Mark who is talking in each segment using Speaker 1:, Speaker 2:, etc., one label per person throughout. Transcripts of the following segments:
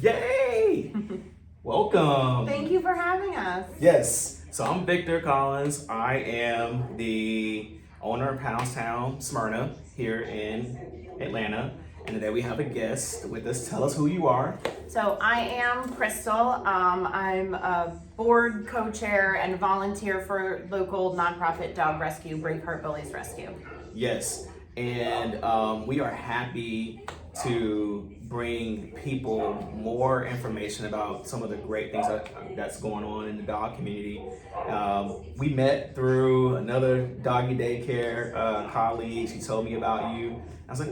Speaker 1: Yay! Welcome.
Speaker 2: Thank you for having us.
Speaker 1: Yes. So I'm Victor Collins. I am the owner of Hounds, Smyrna, here in Atlanta. And today we have a guest with us. Tell us who you are.
Speaker 2: So I am Crystal. I'm a board co-chair and volunteer for local nonprofit dog rescue, Braveheart Bullies Rescue.
Speaker 1: Yes. And we are happy to bring people more information about some of the great things that's going on in the dog community. We met through another doggy daycare colleague. She told me about you. I was like,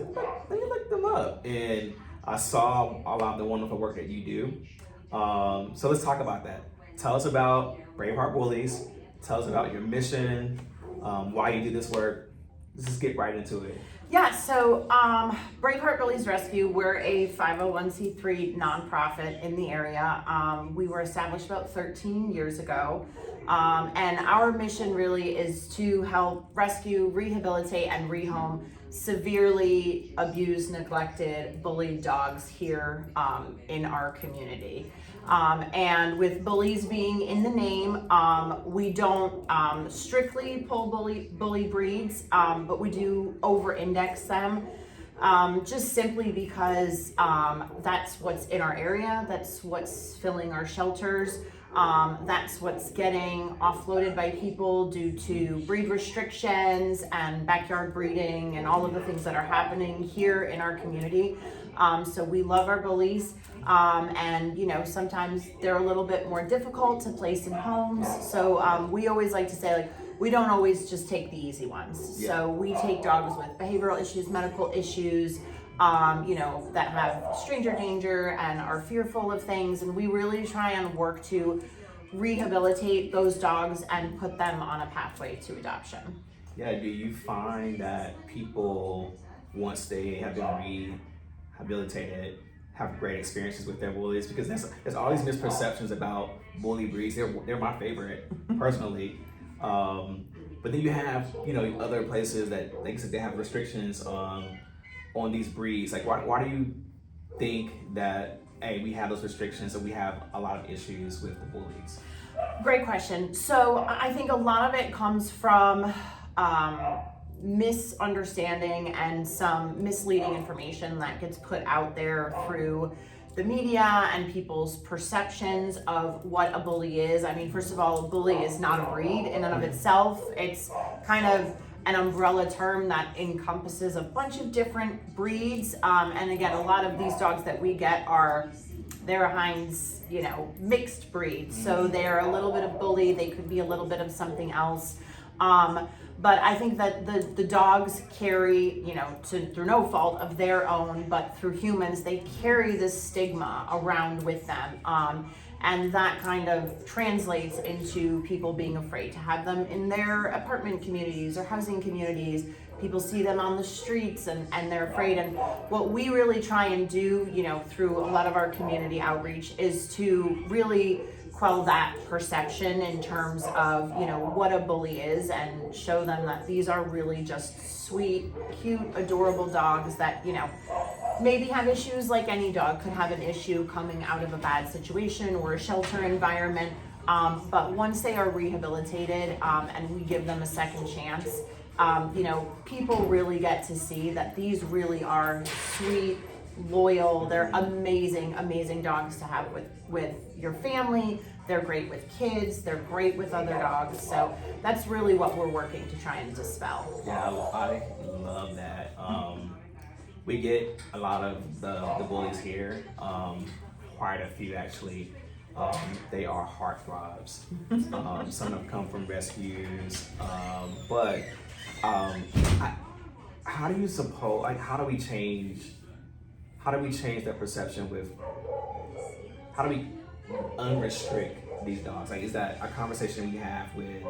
Speaker 1: let me look them up. And I saw a lot of the wonderful work that you do. So let's talk about that. Tell us about Braveheart Bullies. Tell us about your mission, why you do this work. Let's just get right into it.
Speaker 2: Yeah, so Braveheart Bullies Rescue, we're a 501c3 nonprofit in the area. We were established about 13 years ago. And our mission really is to help rescue, rehabilitate, and rehome severely abused, neglected, bullied dogs here in our community. And with bullies being in the name, we don't strictly pull bully breeds, but we do over-index them, just simply because that's what's in our area, that's what's filling our shelters. That's what's getting offloaded by people due to breed restrictions and backyard breeding and all of the things that are happening here in our community. So we love our bullies, and sometimes they're a little bit more difficult to place in homes. So we always like to say, we don't always just take the easy ones. Yeah. So we take dogs with behavioral issues, medical issues, that have stranger danger and are fearful of things. And we really try and work to rehabilitate those dogs and put them on a pathway to adoption.
Speaker 1: Yeah, do you find that people, once they have been rehabilitated, have great experiences with their bullies? Because there's all these misperceptions about bully breeds. They're my favorite, personally. But then you have, other places that, like I said, they have restrictions on these breeds. Like, why do you think that, we have those restrictions and we have a lot of issues with the bullies?
Speaker 2: Great question. So I think a lot of it comes from misunderstanding and some misleading information that gets put out there through the media and people's perceptions of what a bully is. I mean, first of all, a bully is not a breed in and of itself. It's kind of an umbrella term that encompasses a bunch of different breeds. And again, a lot of these dogs that we get they're Hounds, mixed breeds. So they're a little bit of bully, they could be a little bit of something else. But I think that the dogs carry, through no fault of their own, but through humans, they carry this stigma around with them. And that kind of translates into people being afraid to have them in their apartment communities or housing communities. People see them on the streets and they're afraid. And what we really try and do, through a lot of our community outreach is to really quell that perception in terms of, what a bully is and show them that these are really just sweet, cute, adorable dogs that, maybe have issues like any dog could have an issue coming out of a bad situation or a shelter environment. But once they are rehabilitated and we give them a second chance, people really get to see that these really are sweet, loyal, they're amazing, amazing dogs to have with your family. They're great with kids, they're great with other dogs. So that's really what we're working to try and dispel.
Speaker 1: Yeah, I love that. We get a lot of the bullies here, quite a few actually. They are heartthrobs. Some of them come from rescues, but how do you suppose? How do we change that perception with? How do we unrestrict these dogs? Is that a conversation we have with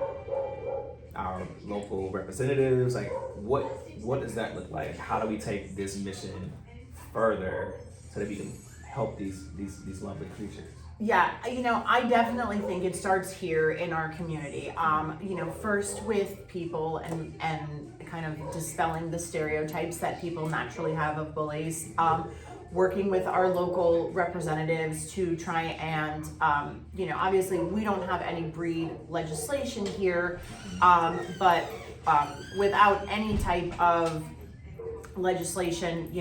Speaker 1: our local representatives? What does that look like? How do we take this mission further so that we can help these lovely creatures?
Speaker 2: Yeah, I definitely think it starts here in our community. First with people and kind of dispelling the stereotypes that people naturally have of bullies. working with our local representatives to try and, obviously we don't have any breed legislation here, but without any type of legislation,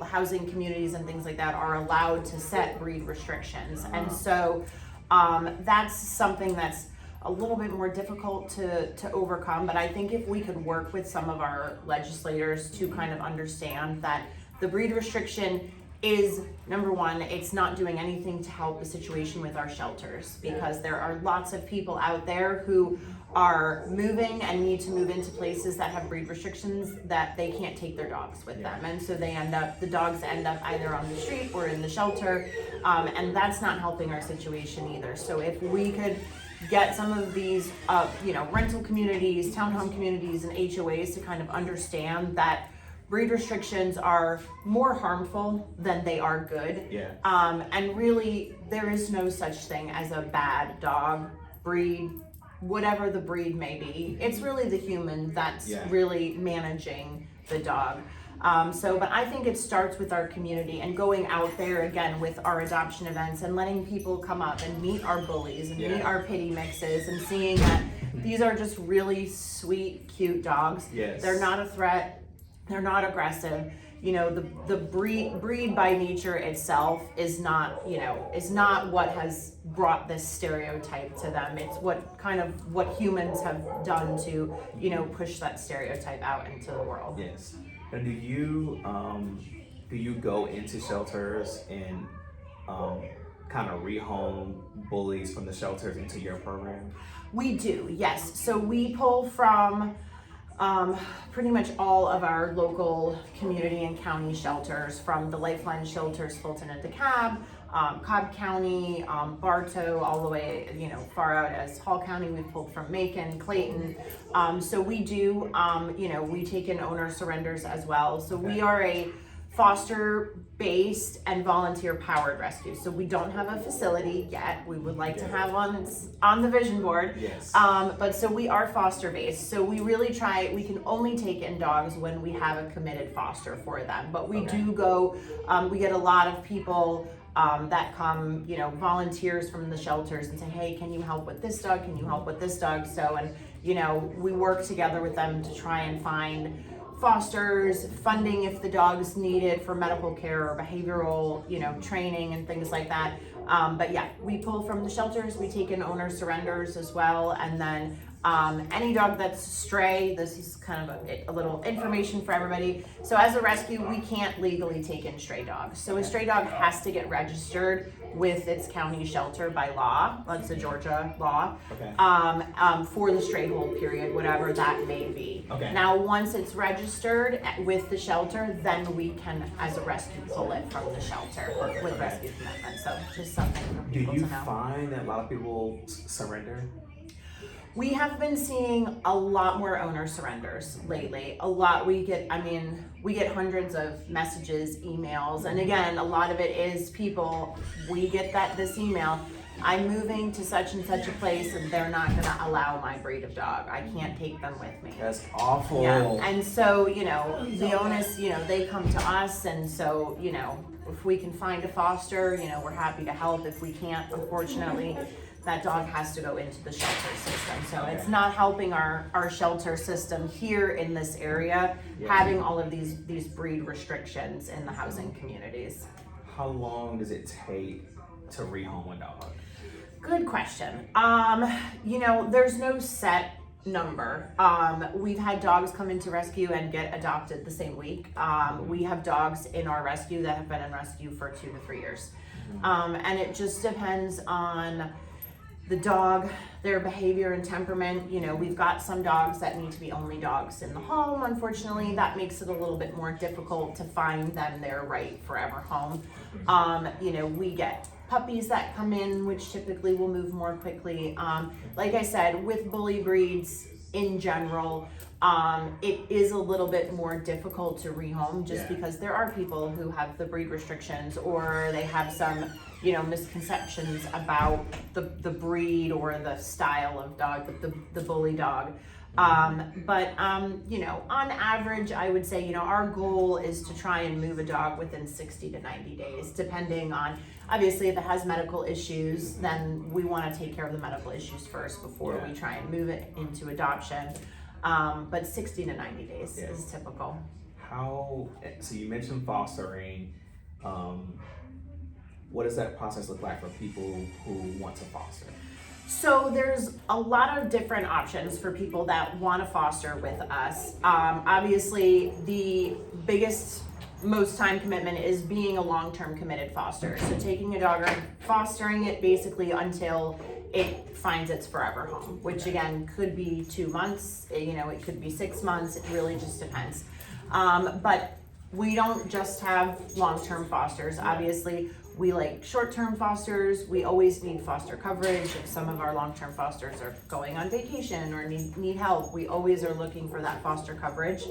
Speaker 2: housing communities and things like that are allowed to set breed restrictions. And so that's something that's a little bit more difficult to overcome. But I think if we could work with some of our legislators to kind of understand that the breed restriction is, number one, it's not doing anything to help the situation with our shelters, because there are lots of people out there who are moving and need to move into places that have breed restrictions that they can't take their dogs with them. And so the dogs end up either on the street or in the shelter, and that's not helping our situation either. So if we could get some of these, rental communities, townhome communities, and HOAs to kind of understand that breed restrictions are more harmful than they are good.
Speaker 1: Yeah.
Speaker 2: And really, there is no such thing as a bad dog, breed, whatever the breed may be. It's really the human that's really managing the dog. But I think it starts with our community and going out there again with our adoption events and letting people come up and meet our bullies and meet our pity mixes and seeing that these are just really sweet, cute dogs.
Speaker 1: Yes.
Speaker 2: They're not a threat. They're not aggressive. The breed by nature itself is not what has brought this stereotype to them. It's what humans have done to, push that stereotype out into the world.
Speaker 1: Yes. And do you go into shelters and kind of rehome bullies from the shelters into your program?
Speaker 2: We do, yes. So we pull from pretty much all of our local community and county shelters, from the Lifeline shelters, Fulton and DeKalb, Cobb County, Bartow, all the way, far out as Hall County. We've pulled from Macon, Clayton. So we do, we take in owner surrenders as well. So we are a foster-based and volunteer-powered rescue. So we don't have a facility yet. We would like to have one. It's on the vision board.
Speaker 1: Yes.
Speaker 2: But so we are foster-based. So we really we can only take in dogs when we have a committed foster for them. But we do go, we get a lot of people that come, volunteers from the shelters and say, hey, can you help with this dog? Can you help with this dog? So, and, we work together with them to try and find fosters, funding if the dog's needed for medical care or behavioral, training and things like that. But yeah, we pull from the shelters, we take in owner surrenders as well. And then any dog that's stray, this is kind of a little information for everybody. So as a rescue, we can't legally take in stray dogs. So a stray dog has to get registered with its county shelter by law. That's the Georgia law.
Speaker 1: Okay.
Speaker 2: For the stray hold period, whatever that may be.
Speaker 1: Okay.
Speaker 2: Now, once it's registered with the shelter, then we can, as a rescue, pull it from the shelter with rescue commitment. So just something for
Speaker 1: Do
Speaker 2: people
Speaker 1: you
Speaker 2: to know.
Speaker 1: find that a lot of people surrender?
Speaker 2: We have been seeing a lot more owner surrenders lately. A lot. We get hundreds of messages, emails, and again, a lot of it is people, we get this email, I'm moving to such and such a place and they're not gonna allow my breed of dog. I can't take them with me.
Speaker 1: That's awful.
Speaker 2: Yeah, and so, the onus, they come to us, and so, if we can find a foster, we're happy to help. If we can't, unfortunately, that dog has to go into the shelter system. So it's not helping our shelter system here in this area, having all of these breed restrictions in the housing communities.
Speaker 1: How long does it take to rehome a dog?
Speaker 2: Good question. There's no set number. We've had dogs come into rescue and get adopted the same week. We have dogs in our rescue that have been in rescue for 2 to 3 years. And it just depends on the dog, their behavior and temperament. We've got some dogs that need to be only dogs in the home. Unfortunately, that makes it a little bit more difficult to find them their right forever home. We get puppies that come in, which typically will move more quickly. Like I said, with bully breeds in general, it is a little bit more difficult to rehome just because there are people who have the breed restrictions, or they have some misconceptions about the breed or the style of dog, the bully dog. You know, on average, I would say, you know, our goal is to try and move a dog within 60 to 90 days, depending on, obviously, if it has medical issues, then we want to take care of the medical issues first before we try and move it into adoption. But 60 to 90 days is typical.
Speaker 1: So you mentioned fostering. What does that process look like for people who want to foster?
Speaker 2: So there's a lot of different options for people that want to foster with us. Obviously, the biggest, most time commitment is being a long-term committed foster. So taking a dog and fostering it basically until it finds its forever home, which again could be 2 months, you know, it could be 6 months, it really just depends. But we don't just have long-term fosters. Obviously, we like short-term fosters. We always need foster coverage. If some of our long-term fosters are going on vacation or need help, we always are looking for that foster coverage.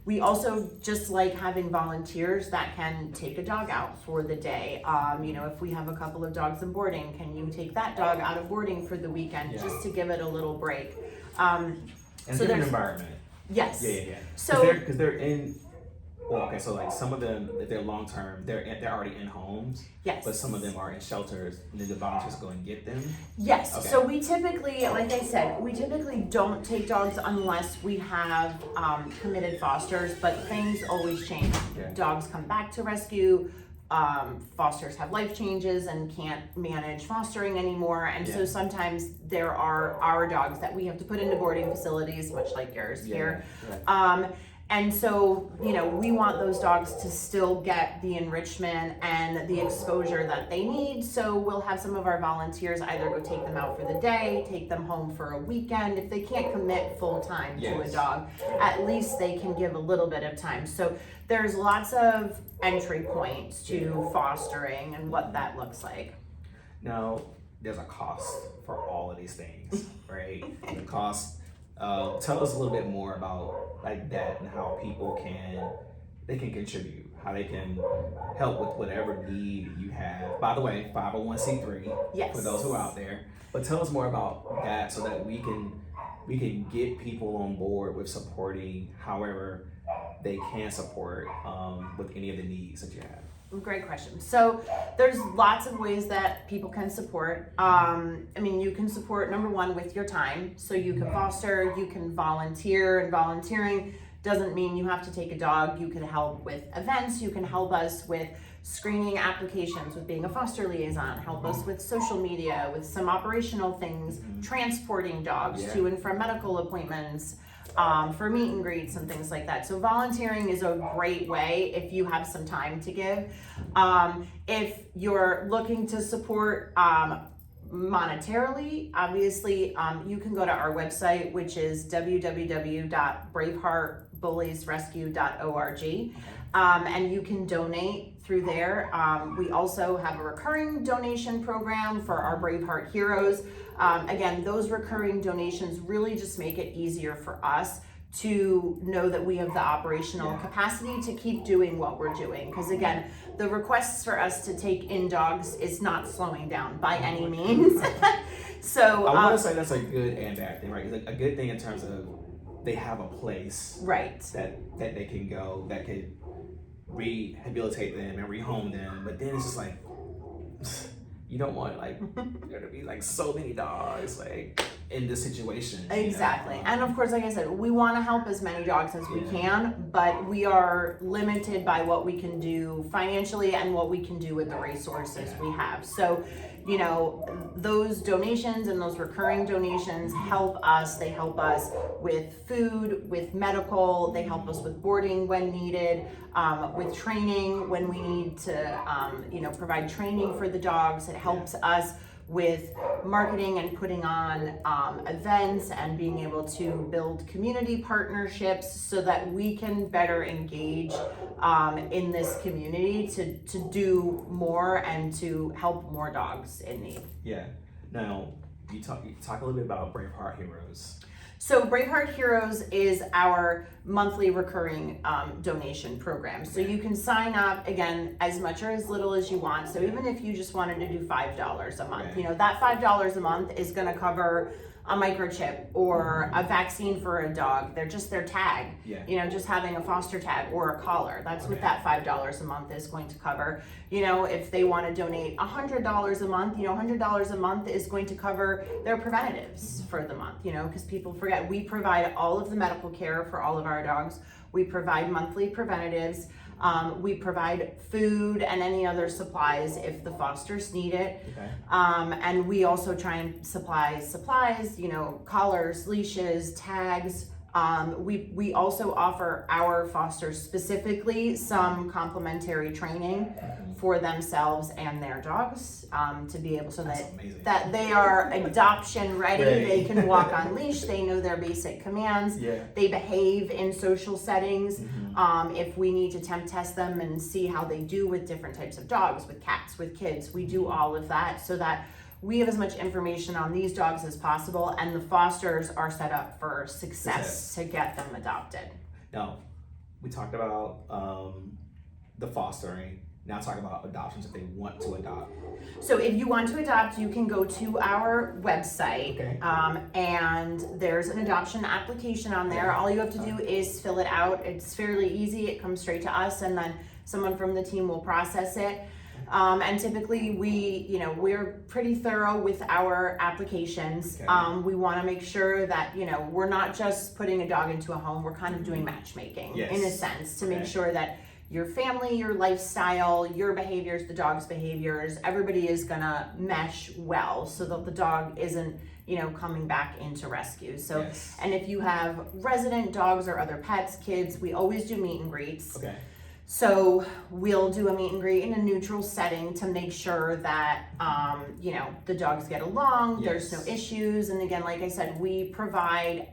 Speaker 2: We also just like having volunteers that can take a dog out for the day. You know, if we have a couple of dogs in boarding, can you take that dog out of boarding for the weekend just to give it a little break?
Speaker 1: And
Speaker 2: so
Speaker 1: different environment.
Speaker 2: Yes.
Speaker 1: Yeah.
Speaker 2: So
Speaker 1: because they're in. Well, okay, so like some of them, if they're long term, they're already in homes.
Speaker 2: Yes.
Speaker 1: But some of them are in shelters, and then the volunteers go and get them.
Speaker 2: Yes.
Speaker 1: Okay.
Speaker 2: So we typically, like I said, we typically don't take dogs unless we have committed fosters. But things always change.
Speaker 1: Yeah.
Speaker 2: Dogs come back to rescue. Fosters have life changes and can't manage fostering anymore, and so sometimes there are our dogs that we have to put into boarding facilities, much like yours here. And so, you know, we want those dogs to still get the enrichment and the exposure that they need. So we'll have some of our volunteers either go take them out for the day, take them home for a weekend. If they can't commit full time to a dog, at least they can give a little bit of time. So there's lots of entry points to fostering and what that looks like.
Speaker 1: Now, there's a cost for all of these things, right? The cost. Tell us a little bit more about like that and how people can contribute, how they can help with whatever need you have. By the way, 501c3 for those who are out there. But tell us more about that so that we can get people on board with supporting however they can support with any of the needs that you have.
Speaker 2: Great question. So there's lots of ways that people can support. I mean, you can support, number one, with your time. So you can foster, you can volunteer, and volunteering doesn't mean you have to take a dog. You can help with events. You can help us with screening applications, with being a foster liaison, help us with social media, with some operational things, transporting dogs to and from medical appointments, for meet and greets and things like that. So volunteering is a great way if you have some time to give. If you're looking to support monetarily, obviously, you can go to our website, which is www.braveheartbulliesrescue.org, and you can donate through there. We also have a recurring donation program for our Braveheart Heroes. Again, those recurring donations really just make it easier for us to know that we have the operational capacity to keep doing what we're doing. Because again, the requests for us to take in dogs is not slowing down by any means. So
Speaker 1: I want to say that's a good and bad thing, right? It's a good thing in terms of they have a place that they can go that could rehabilitate them and rehome them. But then it's just like, you don't want like there to be like so many dogs like in this situation.
Speaker 2: Exactly. And of course, like I said, we want to help as many dogs as we can, but we are limited by what we can do financially and what we can do with the resources we have. So, you know, those donations and those recurring donations help us. They help us with food, with medical, they help us with boarding when needed, with training when we need to, provide training for the dogs. It helps us with marketing and putting on events and being able to build community partnerships so that we can better engage in this community to do more and to help more dogs in need.
Speaker 1: Yeah. Now, you talk a little bit about Braveheart Heroes.
Speaker 2: So Braveheart Heroes is our monthly recurring donation program. So you can sign up, again, as much or as little as you want. So even if you just wanted to do $5 a month, you know, that $5 a month is going to cover a microchip or a vaccine for a dog. They're just their tag.
Speaker 1: Yeah.
Speaker 2: You know, just having a foster tag or a collar. That's what that $5 a month is going to cover. You know, if they want to donate $100 a month, you know, $100 a month is going to cover their preventatives for the month, you know, because people forget we provide all of the medical care for all of our dogs. We provide monthly preventatives. We provide food and any other supplies if the fosters need it.
Speaker 1: Okay.
Speaker 2: And we also try and supply supplies, you know, collars, leashes, tags. We also offer our fosters specifically some complimentary training for themselves and their dogs to be able so that they are adoption ready. They can walk on leash. They know their basic commands.
Speaker 1: Yeah.
Speaker 2: They behave in social settings. If we need to temp test them and see how they do with different types of dogs, with cats, with kids, we do all of that so that we have as much information on these dogs as possible, and the fosters are set up for success to get them adopted.
Speaker 1: Now, we talked about the fostering. Now talk about adoptions if they want to adopt.
Speaker 2: So if you want to adopt, you can go to our website,
Speaker 1: Okay.
Speaker 2: and there's an adoption application on there. All you have to do is fill it out. It's fairly easy. It comes straight to us, and then someone from the team will process it. And typically we're pretty thorough with our applications.
Speaker 1: Okay.
Speaker 2: We want to make sure that, you know, we're not just putting a dog into a home, we're kind of doing matchmaking in a sense to make sure that your family, your lifestyle, your behaviors, the dog's behaviors, everybody is gonna mesh well so that the dog isn't, you know, coming back into rescue. So, and if you have resident dogs or other pets, kids, we always do meet and greets.
Speaker 1: Okay.
Speaker 2: So we'll do a meet and greet in a neutral setting to make sure that, you know, the dogs get along, there's no issues. And again, like I said, we provide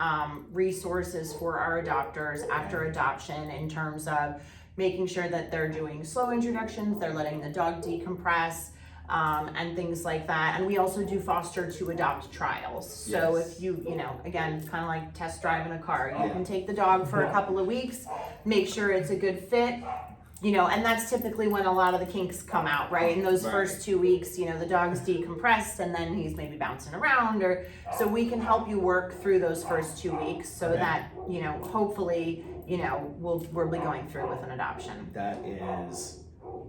Speaker 2: resources for our adopters after adoption in terms of making sure that they're doing slow introductions, they're letting the dog decompress, and things like that. And we also do foster to adopt trials. So if you know, again, kind of like test driving a car, you can take the dog for a couple of weeks, make sure it's a good fit, you know, and that's typically when a lot of the kinks come out, right? In those first 2 weeks, you know, the dog's decompressed and then he's maybe bouncing around, or so we can help you work through those first 2 weeks so that, you know, hopefully, you know, we'll be going through with an adoption.
Speaker 1: That is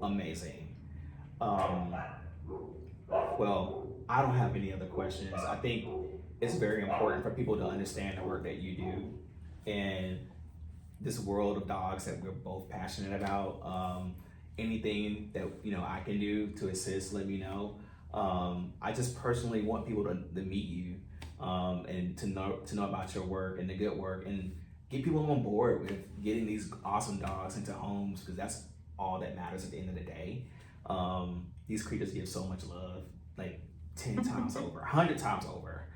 Speaker 1: amazing. Well, I don't have any other questions. I think it's very important for people to understand the work that you do and this world of dogs that we're both passionate about. Anything that, you know, I can do to assist, let me know. I just personally want people to meet you and to know about your work and the good work and get people on board with getting these awesome dogs into homes, because that's all that matters at the end of the day. These creatures give so much love, like 10 times over, 100 times over.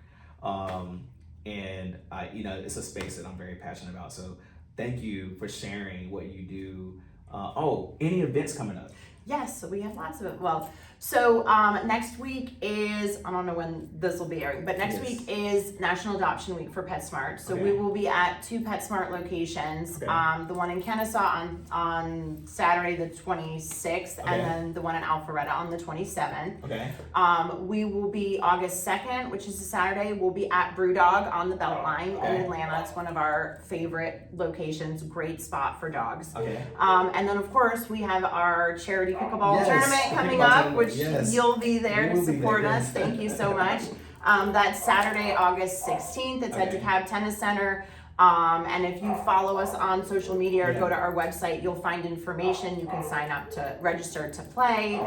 Speaker 1: And you know, it's a space that I'm very passionate about. So thank you for sharing what you do. Any events coming up?
Speaker 2: Yes, so we have lots of it. Well, so next week is, I don't know when this will be airing, but next week is National Adoption Week for PetSmart. So we will be at 2 PetSmart locations. The one in Kennesaw on Saturday the 26th, and then the one in Alpharetta on the 27th. We will be August 2nd, which is a Saturday. We'll be at Brewdog on the Beltline in Atlanta. It's one of our favorite locations, great spot for dogs. And then of course we have our charity pickleball tournament coming up, which you'll be there to support us. Thank you so much. That's Saturday, August 16th. It's at DeKalb Tennis Center. And if you follow us on social media or go to our website, you'll find information. You can sign up to register to play,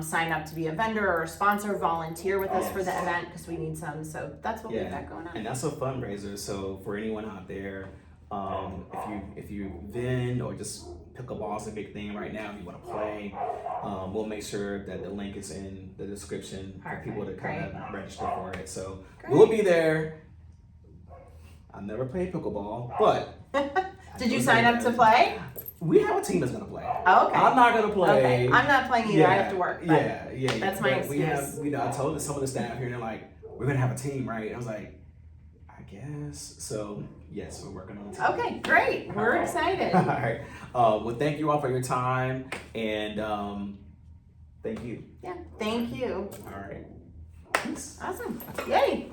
Speaker 2: sign up to be a vendor or a sponsor, volunteer with us for the event because we need some. So that's what we've got going on.
Speaker 1: And that's a fundraiser. So for anyone out there, if you vend or just pickleball is a big thing right now, if you want to play, we'll make sure that the link is in the description for people to kind of register for it. So we'll be there. I've never played pickleball, but
Speaker 2: did you sign up to play?
Speaker 1: We have a team that's gonna play.
Speaker 2: Oh, okay.
Speaker 1: I'm not gonna play.
Speaker 2: Okay. I'm not playing either. I have to work.
Speaker 1: Yeah.
Speaker 2: That's my excuse.
Speaker 1: We have, you know, I told some of the staff here, and they're like, "We're gonna have a team, right?" I was like, "I guess." So yes, we're working on a team.
Speaker 2: Okay, great. We're excited.
Speaker 1: All right. Well, thank you all for your time, and thank you.
Speaker 2: Yeah. Thank you.
Speaker 1: All right.
Speaker 2: Awesome. Yay.